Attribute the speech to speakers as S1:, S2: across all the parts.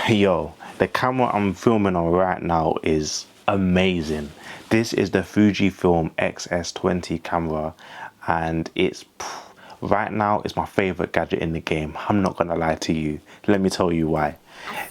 S1: Yo, the camera I'm filming on right now is amazing. This is the Fujifilm X-S20 camera, and right now it's my favorite gadget in the game. I'm not gonna lie to you. Let me tell you why.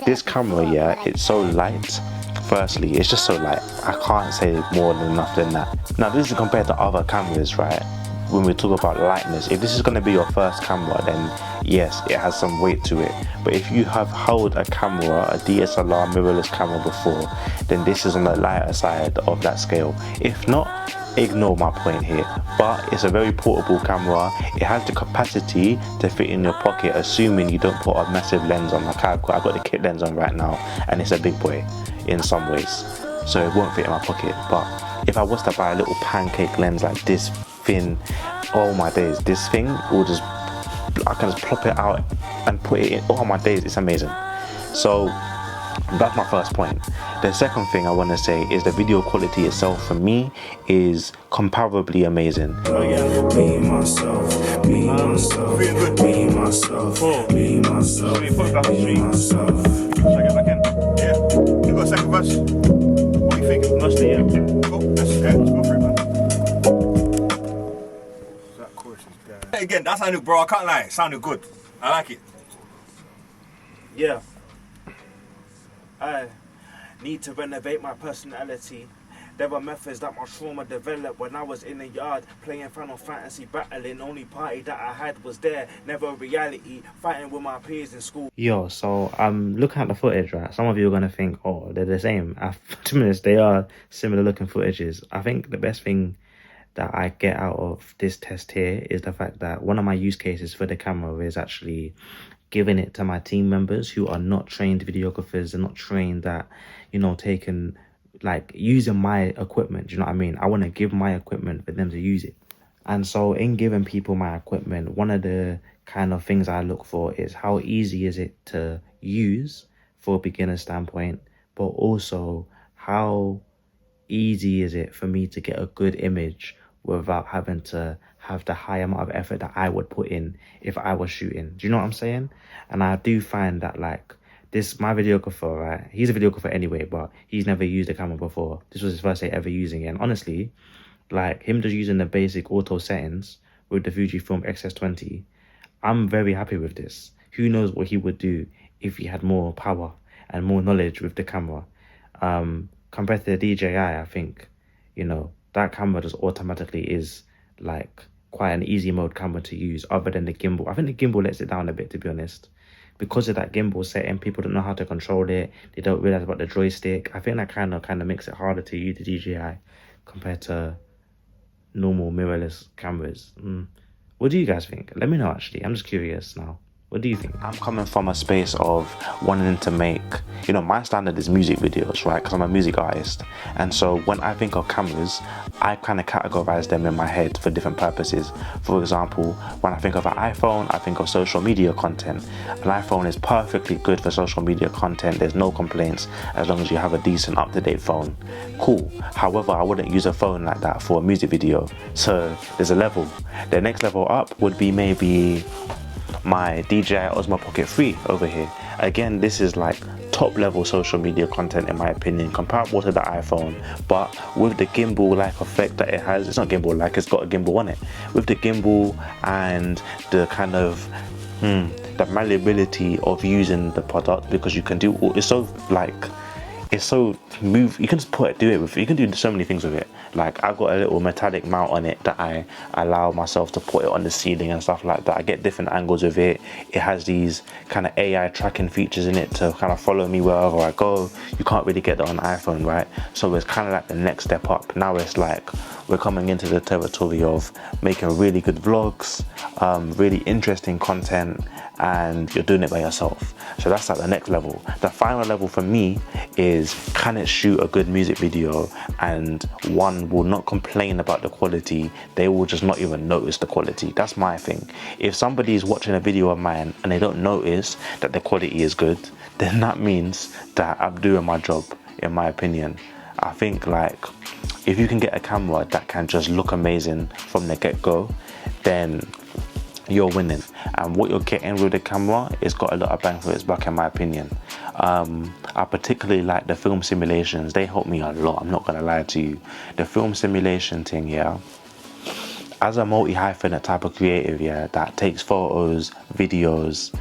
S1: This camera, yeah, it's so light. Firstly, it's just so light. I can't say more than enough than that. Now, this is compared to other cameras, right? When we talk about lightness, if this is going to be your first camera, then yes, it has some weight to it. But if you have held a camera, a DSLR mirrorless camera before, then this is on the lighter side of that scale. If not, ignore my point here. But it's a very portable camera. It has the capacity to fit in your pocket, assuming you don't put a massive lens on. Like I've got the kit lens on right now, and it's a big boy in some ways, so it won't fit in my pocket. But if I was to buy a little pancake lens like this thin, oh my days, this thing will just, I can just plop it out and put it in. Oh my days, it's amazing. So that's my first point. The second thing I want to say is the video quality itself for me is comparably amazing.
S2: Oh yeah. Me, myself, me, myself, me, myself, me, myself, me, myself. Should I get back in? Yeah. You got a second verse? What are you thinking? Mostly, yeah. Cool. Let's go for it, man. That chorus is dead. Again, that sounded, bro, I can't lie. It sounded good. I like it.
S3: Yeah. I need to renovate my personality. There were methods that my trauma developed when I was in the yard playing Final Fantasy battling. Only party that I had was there, never reality, fighting with my peers in school.
S1: Yo, so I'm looking at the footage, right? Some of you are gonna think, oh, they're the same. To be honest, they are similar looking footages. I think the best thing that I get out of this test here is the fact that one of my use cases for the camera is actually giving it to my team members who are not trained videographers and not trained at, you know, taking, like, using my equipment. Do you know what I mean? I want to give my equipment for them to use it. And so in giving people my equipment, one of the kind of things I look for is how easy is it to use for a beginner standpoint, but also how easy is it for me to get a good image without having to have the high amount of effort that I would put in if I was shooting. Do you know what I'm saying? And I do find that, like, this, my videographer, right? He's a videographer anyway, but he's never used a camera before. This was his first day ever using it. And honestly, like, him just using the basic auto settings with the Fujifilm X-S20, I'm very happy with this. Who knows what he would do if he had more power and more knowledge with the camera. Compared to the DJI, I think, you know, that camera just automatically is like quite an easy mode camera to use, other than the gimbal. I think the gimbal lets it down a bit, to be honest. Because of that gimbal setting, people don't know how to control it. They don't realize about the joystick. I think that kind of makes it harder to use the DJI compared to normal mirrorless cameras. What do you guys think? Let me know, actually. I'm just curious now. What do you think? I'm coming from a space of wanting to make, you know, my standard is music videos, right? Because I'm a music artist. And so when I think of cameras, I kind of categorize them in my head for different purposes. For example, when I think of an iPhone, I think of social media content. An iPhone is perfectly good for social media content. There's no complaints as long as you have a decent up-to-date phone. Cool. However, I wouldn't use a phone like that for a music video. So there's a level. The next level up would be maybe my DJI Osmo Pocket 3 over here. Again, this is like top level social media content in my opinion, comparable to the iPhone, but with the gimbal like effect that it has. It's not gimbal like, it's got a gimbal on it. With the gimbal and the kind of the malleability of using the product, because you can do all, it's so like, it's so move, you can just do it with, you can do so many things with it. Like, I've got a little metallic mount on it that I allow myself to put it on the ceiling and stuff like that. I get different angles with it. It has these kind of AI tracking features in it to kind of follow me wherever I go. You can't really get that on iPhone, right? So it's kind of like the next step up. Now it's like we're coming into the territory of making really good vlogs, really interesting content, and you're doing it by yourself. So that's like the next level. The final level for me is, can it shoot a good music video and one will not complain about the quality? They will just not even notice the quality. That's my thing. If somebody is watching a video of mine and they don't notice that the quality is good, then that means that I'm doing my job, in my opinion. I think, like, if you can get a camera that can just look amazing from the get-go, then you're winning. And what you're getting with the camera, it's got a lot of bang for its buck, in my opinion. I particularly like the film simulations. They help me a lot, I'm not gonna lie to you. The film simulation thing, yeah, as a multi-hyphenate type of creative, yeah, that takes photos and videos,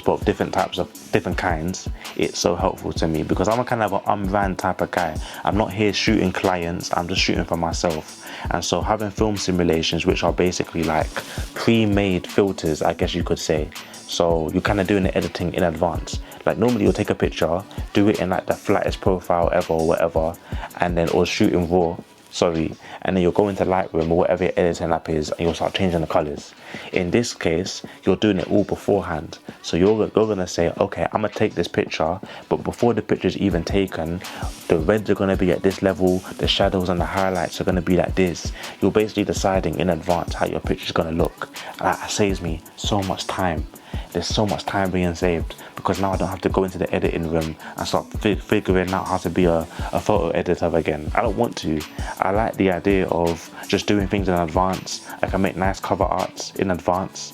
S1: but of different types of different kinds, it's so helpful to me because I'm a kind of an unbrand type of guy. I'm not here shooting clients, I'm just shooting for myself. And so having film simulations, which are basically like pre-made filters, I guess you could say, so you're kind of doing the editing in advance. Like normally you'll take a picture, do it in like the flattest profile ever or whatever, and then or shoot in raw, and then you'll go into Lightroom or whatever your editing app is, and you'll start changing the colors. In this case, you're doing it all beforehand. So you're gonna say, okay, I'm gonna take this picture, but before the picture is even taken, the reds are gonna be at this level, the shadows and the highlights are gonna be like this. You're basically deciding in advance how your picture is gonna look. And that saves me so much time. There's so much time being saved because now I don't have to go into the editing room and start figuring out how to be a photo editor again. I don't want to. I like the idea of just doing things in advance. I can make nice cover arts in advance.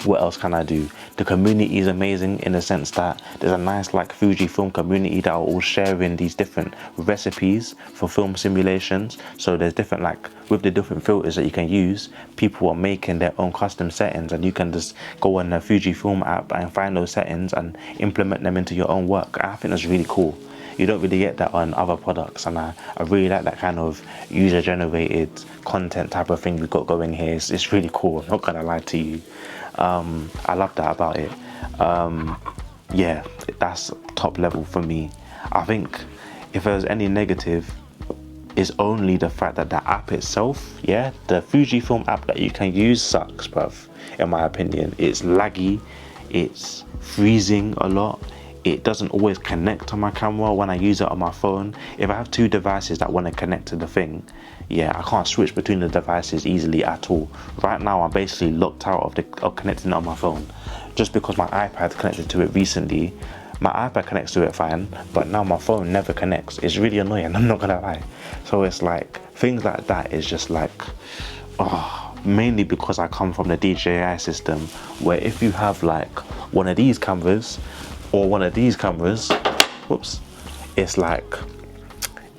S1: What else can I do? The community is amazing in the sense that there's a nice like Fujifilm community that are all sharing these different recipes for film simulations. So there's different, like with the different filters that you can use, people are making their own custom settings, and you can just go on the Fujifilm app and find those settings and implement them into your own work. I think that's really cool. You don't really get that on other products, and I really like that kind of user-generated content type of thing we got going here. It's really cool, I'm not gonna lie to you. I love that about it. Yeah, that's top level for me. I think if there's any negative, it's only the fact that the app itself, yeah, the Fujifilm app that you can use sucks, bruv, in my opinion. It's laggy, it's freezing a lot. It doesn't always connect to my camera when I use it on my phone. If I have two devices that want to connect to the thing, yeah, I can't switch between the devices easily at all. Right now, I'm basically locked out of connecting it on my phone. Just because my iPad connected to it recently, my iPad connects to it fine, but now my phone never connects. It's really annoying, I'm not gonna lie. So it's like, things like that is just like, oh, mainly because I come from the DJI system, where if you have like one of these cameras, or one of these cameras, whoops, it's like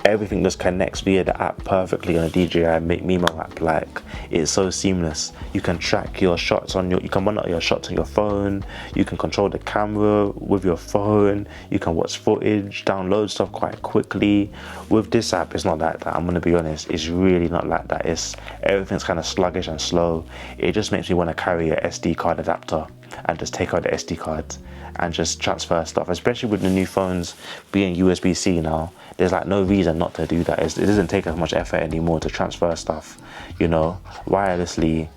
S1: everything just connects via the app perfectly on a DJI Mimo app. Like, it's so seamless. You can track your shots you can monitor your shots on your phone, you can control the camera with your phone, you can watch footage, download stuff quite quickly. With this app, it's not like that, I'm gonna be honest, it's really not like that. Everything's kind of sluggish and slow. It just makes me want to carry a SD card adapter and just take out the SD card and just transfer stuff, especially with the new phones being USB-C now. There's like no reason not to do that. It doesn't take as much effort anymore to transfer stuff, you know, wirelessly.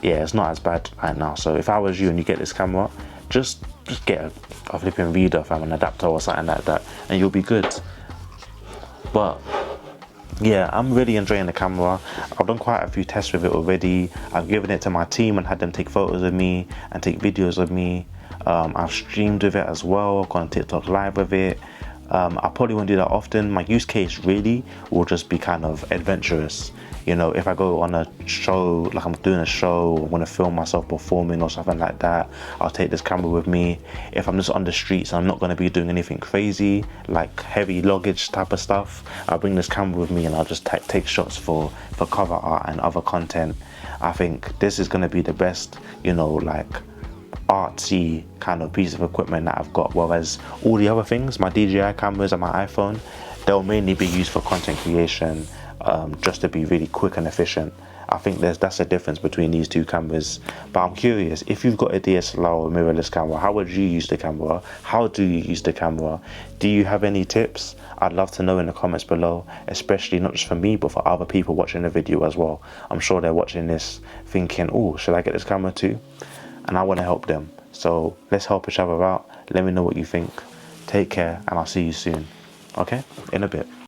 S1: Yeah, it's not as bad right now. So if I was you and you get this camera, just get a flipping reader from an adapter or something like that, and you'll be good. But yeah, I'm really enjoying the camera. I've done quite a few tests with it already. I've given it to my team and had them take photos of me and take videos of me. I've streamed with it as well. I've gone on TikTok live with it. I probably won't do that often. My use case really will just be kind of adventurous. You know, if I go on a show, like I'm doing a show, I want to film myself performing or something like that, I'll take this camera with me. If I'm just on the streets, I'm not going to be doing anything crazy, like heavy luggage type of stuff, I'll bring this camera with me and I'll just take shots for cover art and other content. I think this is going to be the best, you know, like artsy kind of piece of equipment that I've got, whereas all the other things, my DJI cameras and my iPhone, they'll mainly be used for content creation, just to be really quick and efficient. I think that's the difference between these two cameras. But I'm curious, if you've got a DSLR or mirrorless camera, how would you use the camera? How do you use the camera? Do you have any tips? I'd love to know in the comments below, especially not just for me, but for other people watching the video as well. I'm sure they're watching this thinking, oh, should I get this camera too? And I want to help them. So let's help each other out. Let me know what you think. Take care, and I'll see you soon. Okay? In a bit.